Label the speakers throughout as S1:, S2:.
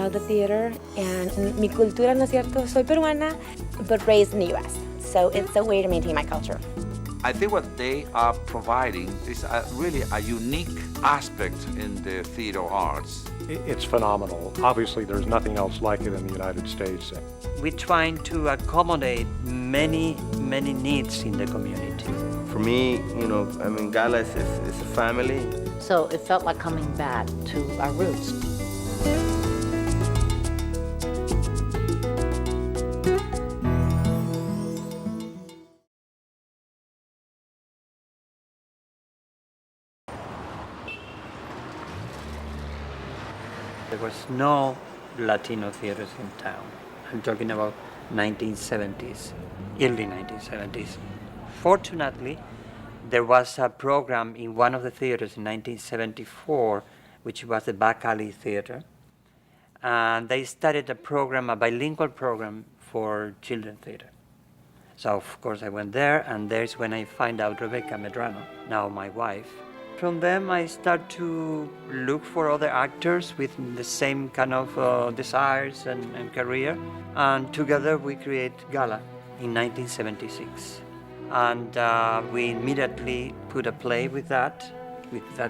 S1: the theater, and mi cultura, ¿no es cierto? Soy peruana, but raised in the U.S., so it's a way to maintain my culture.
S2: I think what they are providing is really a unique aspect in the theater arts.
S3: It's phenomenal. Obviously, there's nothing else like it in the United States.
S4: We're trying to accommodate many needs in the community.
S5: For me, GALA is a family.
S6: So it felt like coming back to our roots.
S4: There was no Latino theaters in town. I'm talking about 1970s, early 1970s. Fortunately, there was a program in one of the theaters in 1974, which was the Back Alley Theater. And they started a bilingual program for children's theater. So of course I went there, and there's when I find out Rebecca Medrano, now my wife. From them I start to look for other actors with the same kind of desires and career. And together we create GALA in 1976. And we immediately put a play with that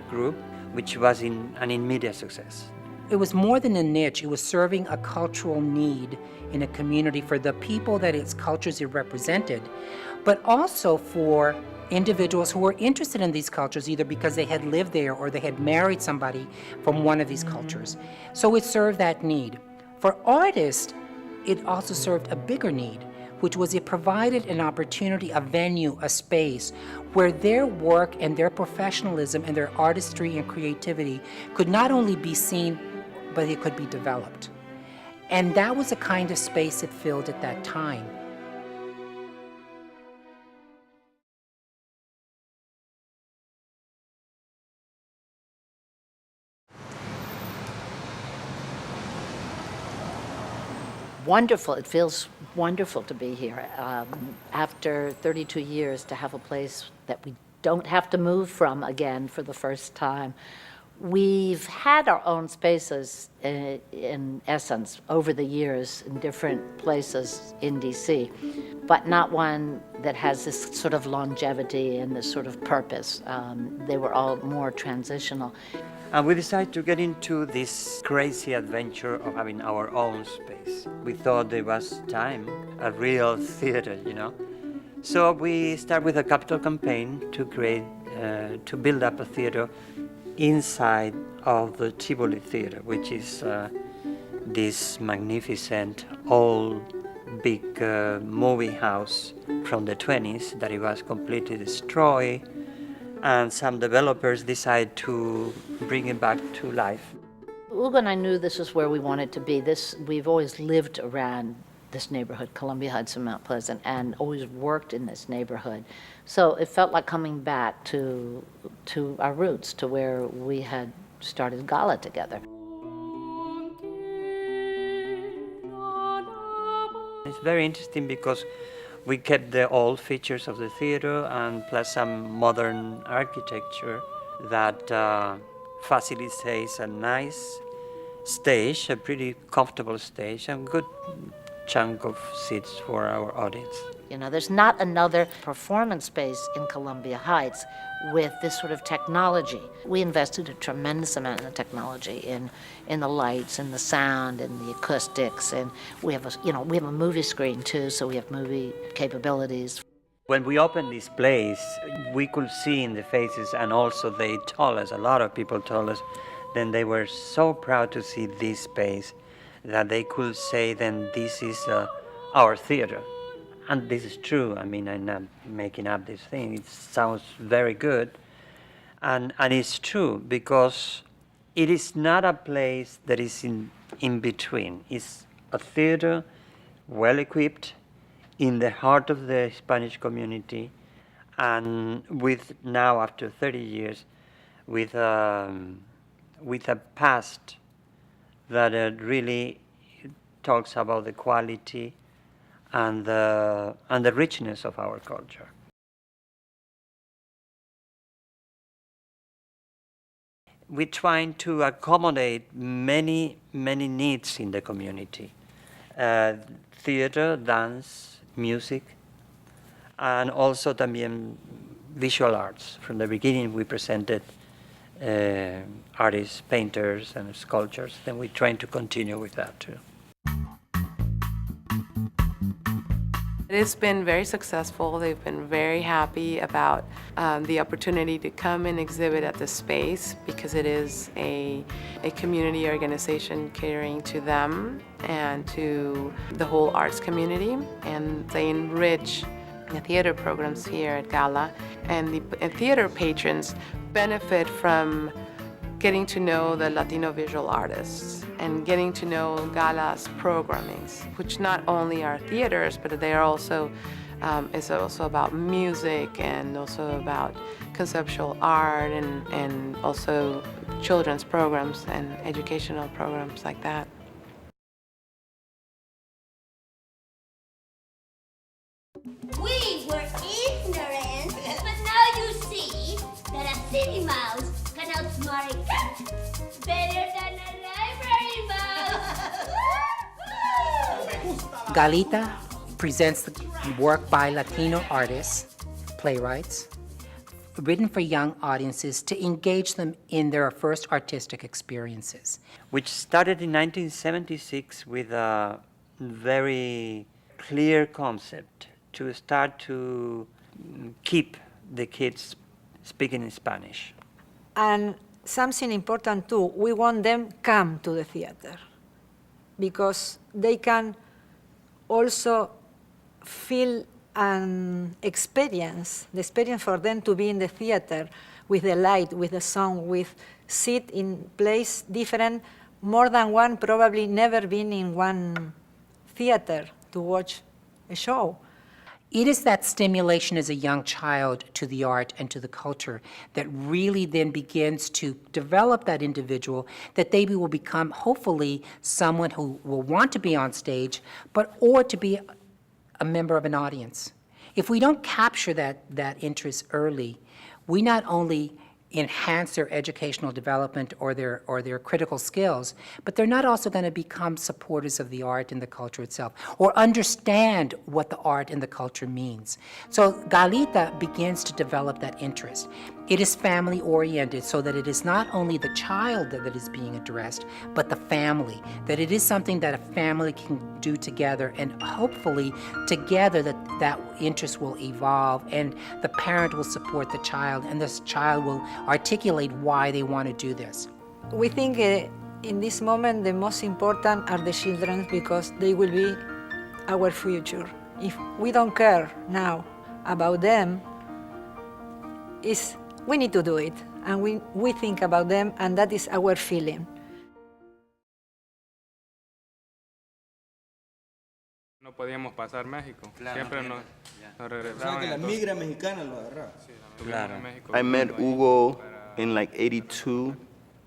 S4: group, which was an immediate success.
S7: It was more than a niche. It was serving a cultural need in a community for the people that its cultures it represented, but also for individuals who were interested in these cultures, either because they had lived there or they had married somebody from one of these cultures. So it served that need. For artists, it also served a bigger need, which was it provided an opportunity, a venue, a space where their work and their professionalism and their artistry and creativity could not only be seen, but it could be developed. And that was the kind of space it filled at that time.
S6: Wonderful. It feels wonderful to be here. After 32 years, to have a place that we don't have to move from again for the first time. We've had our own spaces, in essence, over the years in different places in DC, but not one that has this sort of longevity and this sort of purpose. They were all more transitional.
S4: And we decided to get into this crazy adventure of having our own space. We thought it was time, a real theater, So we start with a capital campaign to build up a theater inside of the Tivoli Theater, which is this magnificent old big movie house from the 20s that it was completely destroyed, and some developers decided to bring it back to life.
S6: Hugo and I knew this is where we wanted to be. We've always lived around this neighborhood, Columbia, Hudson, Mount Pleasant, and always worked in this neighborhood. So it felt like coming back to our roots, to where we had started GALA together.
S4: It's very interesting because we kept the old features of the theater and plus some modern architecture that facilitates a nice stage, a pretty comfortable stage, and good chunk of seats for our audience.
S6: There's not another performance space in Columbia Heights with this sort of technology. We invested a tremendous amount in the technology, in the lights, and the sound, and the acoustics, and we have a movie screen too, so we have movie capabilities.
S4: When we opened this place, we could see in the faces, and also they told us, a lot of people told us, then they were so proud to see this space that they could say, then this is our theater. And this is true. I mean, I'm not making up this thing. It sounds very good. And it's true because it is not a place that is in between. It's a theater, well equipped, in the heart of the Hispanic community, and with now, after 30 years, with a past that really talks about the quality and the richness of our culture. we're trying to accommodate many needs in the community. Theater, dance, music, and also también visual arts. From the beginning, we presented artists, painters, and sculptors. Then we're trying to continue with that too.
S8: It's been very successful. They've been very happy about the opportunity to come and exhibit at the space because it is a community organization catering to them and to the whole arts community. And they enrich the theater programs here at GALA. And the theater patrons benefit from getting to know the Latino visual artists and getting to know GALA's programmings, which not only are theaters, but they are also, it's also about music and also about conceptual art and also children's programs and educational programs like that.
S9: We were ignorant, but now you see that a city mouse can outsmart a cat better than a library mouse.
S7: Galita presents the work by Latino artists, playwrights, written for young audiences to engage them in their first artistic experiences.
S4: Which started in 1976 with a very clear concept to start to keep the kids speaking in Spanish.
S10: And something important too, we want them come to the theater because they can also feel an experience, the experience for them to be in the theater with the light, with the sound, with sit in place different, more than one probably never been in one theater to watch a show.
S7: It is that stimulation as a young child to the art and to the culture that really then begins to develop that individual, that they will become, hopefully, someone who will want to be on stage, or to be a member of an audience. If we don't capture that interest early, we not only enhance their educational development or their critical skills, but they're not also going to become supporters of the art and the culture itself, or understand what the art and the culture means. So Galita begins to develop that interest. It is family-oriented so that it is not only the child that is being addressed, but the family, that it is something that a family can do together, and hopefully together that interest will evolve and the parent will support the child and this child will articulate why they want to do this.
S10: We think in this moment the most important are the children because they will be our future. If we don't care now about them, we need to do it, and we think about them, and that is our feeling.
S11: No podíamos pasar México. Siempre nos regresaban.
S5: O sea, que la migra mexicana lo agarraba.
S11: Claro.
S5: I met Hugo in like '82,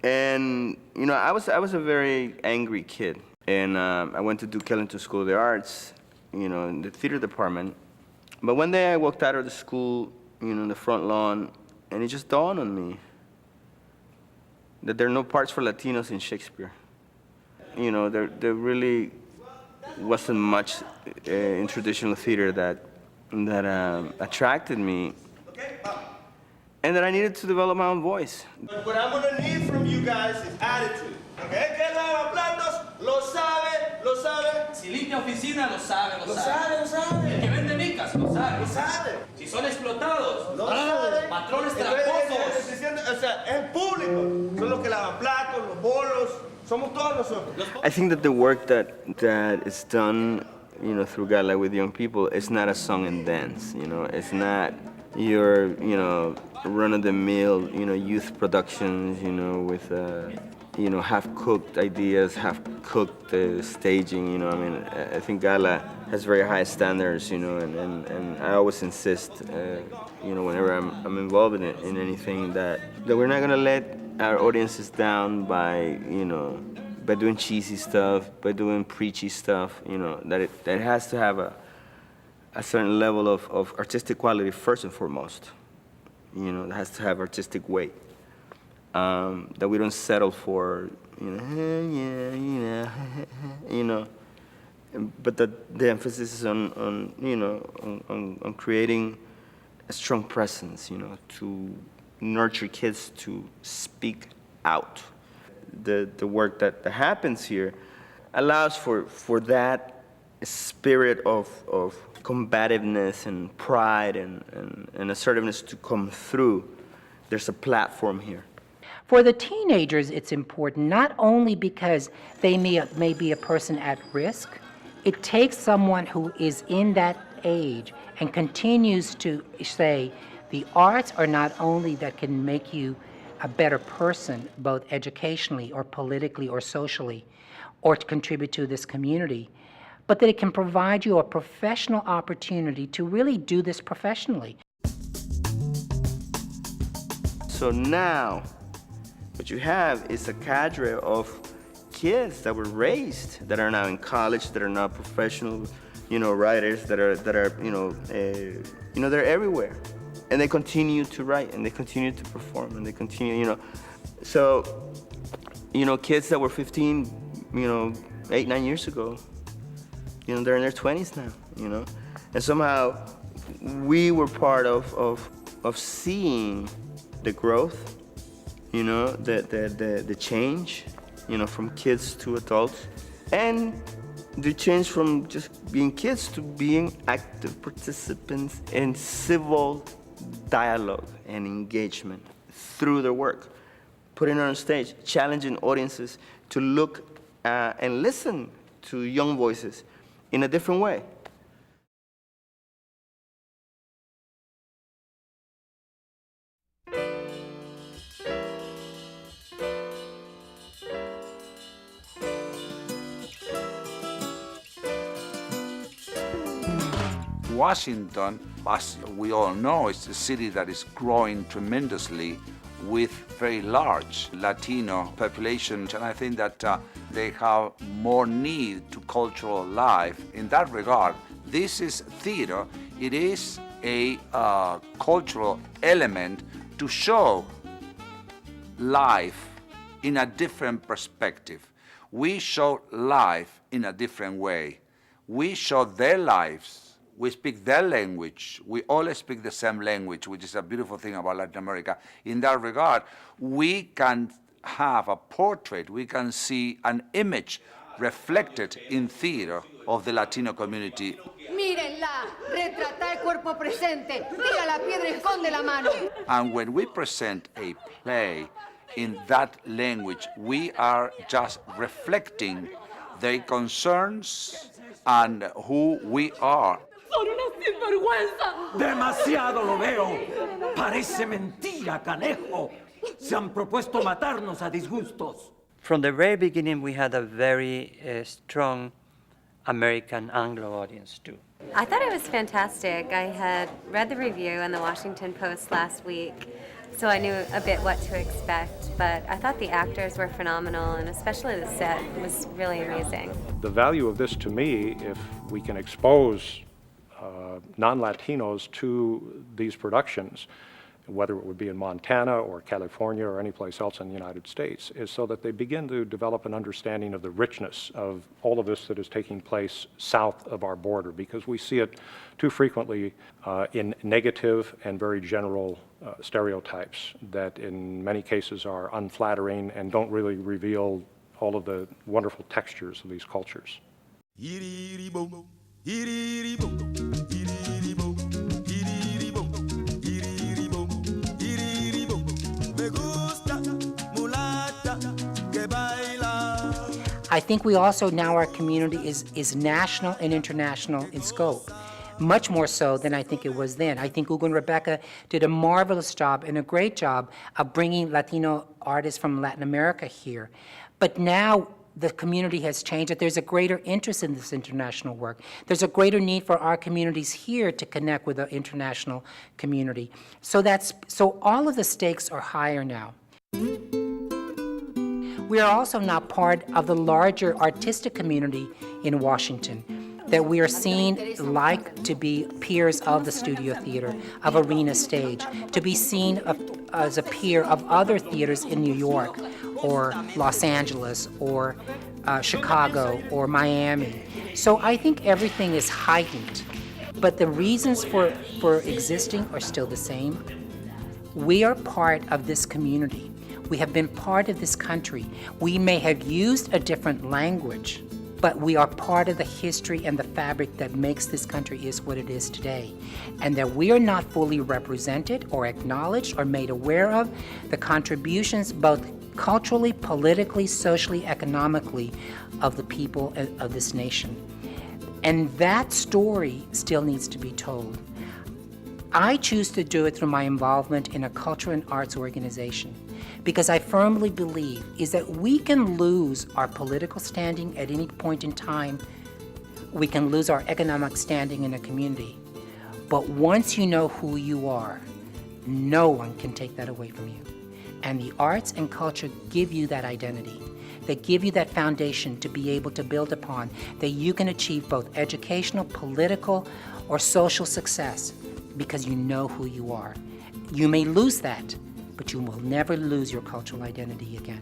S5: and you know I was a very angry kid, and I went to Duke Ellington School of the Arts, you know, in the theater department. But one day I walked out of the school, you know, in the front lawn, and it just dawned on me that there are no parts for Latinos in Shakespeare. You know, there really wasn't much in traditional theater that attracted me, and that I needed to develop my own voice.
S12: But what I'm gonna need from you guys is attitude. Okay? Que lava platos, lo sabe, lo sabe.
S13: Si limpia oficina, lo sabe,
S12: lo sabe. Lo sabe.
S13: El que vende micas, lo sabe.
S12: Lo sabe.
S13: Si son explotados,
S12: lo sabe.
S13: Patrones
S12: tramposos. O sea, es el público. Son los que lavan platos, los bolos. Somos todos nosotros.
S5: I think that the work that is done, you know, through GALA with young people is not a song and dance. You know, it's not your, you know, run-of-the-mill, you know, youth productions, you know, with you know, half-cooked ideas, half-cooked staging. You know, I mean, I think GALA has very high standards. You know, and I always insist, you know, whenever I'm involved in anything that we're not gonna let our audiences down by, you know, by doing cheesy stuff, by doing preachy stuff, you know, that it has to have a certain level of artistic quality first and foremost. You know, it has to have artistic weight. that we don't settle for, but the emphasis is on creating a strong presence, to nurture kids to speak out. The work that happens here allows for that spirit of combativeness and pride and assertiveness to come through. There's a platform here.
S7: For the teenagers, it's important not only because they may be a person at risk. It takes someone who is in that age and continues to say the arts are not only that can make you a better person, both educationally or politically or socially, or to contribute to this community, but that it can provide you a professional opportunity to really do this professionally.
S5: So now, what you have is a cadre of kids that were raised, that are now in college, that are now professional, writers, that are they're everywhere, and they continue to write, and they continue to perform, and they continue, So, kids that were 15, 8, 9 years ago, they're in their 20s now, and somehow we were part of seeing the growth, the change, from kids to adults, and the change from just being kids to being active participants in civil dialogue and engagement through their work, putting it on stage, challenging audiences to look and listen to young voices in a different way.
S2: Washington, as we all know, is a city that is growing tremendously with very large Latino population, and I think that they have more need to cultural life. In that regard, this is theater. It is a cultural element to show life in a different perspective. We show life in a different way. We show their lives. We speak their language. We all speak the same language, which is a beautiful thing about Latin America. In that regard, we can have a portrait, we can see an image reflected in theater of the Latino community.
S14: Mírenla, retrata el cuerpo presente, tira la piedra y esconde la mano.
S2: And when we present a play in that language, we are just reflecting their concerns and who we are.
S14: Son una sinvergüenza.
S13: Demasiado lo veo. Parece mentira, canejo. Se han propuesto matarnos a disgustos.
S4: From the very beginning, we had a very strong American Anglo audience too.
S15: I thought it was fantastic. I had read the review in the Washington Post last week, so I knew a bit what to expect, but I thought the actors were phenomenal, and especially the set was really amazing.
S3: The value of this to me, if we can expose non-Latinos to these productions, whether it would be in Montana or California or any place else in the United States, is so that they begin to develop an understanding of the richness of all of this that is taking place south of our border, because we see it too frequently in negative and very general stereotypes that in many cases are unflattering and don't really reveal all of the wonderful textures of these cultures.
S7: I think we also now our community is national and international in scope, much more so than I think it was then. I think Hugo and Rebecca did a marvelous job and a great job of bringing Latino artists from Latin America here. But now the community has changed, that there's a greater interest in this international work. There's a greater need for our communities here to connect with the international community. So all of the stakes are higher now. We are also now part of the larger artistic community in Washington. that we are seen like to be peers of the studio theater, of arena stage, to be seen as a peer of other theaters in New York or Los Angeles or Chicago or Miami. So I think everything is heightened, but the reasons for existing are still the same. We are part of this community. We have been part of this country. We may have used a different language, but we are part of the history and the fabric that makes this country is what it is today. And that we are not fully represented or acknowledged or made aware of the contributions both culturally, politically, socially, economically of the people of this nation. And that story still needs to be told. I choose to do it through my involvement in a culture and arts organization because I firmly believe is that we can lose our political standing at any point in time. We can lose our economic standing in a community. But once you know who you are, no one can take that away from you. And the arts and culture give you that identity. They give you that foundation to be able to build upon, that you can achieve both educational, political, or social success because you know who you are. You may lose that, but you will never lose your cultural identity again.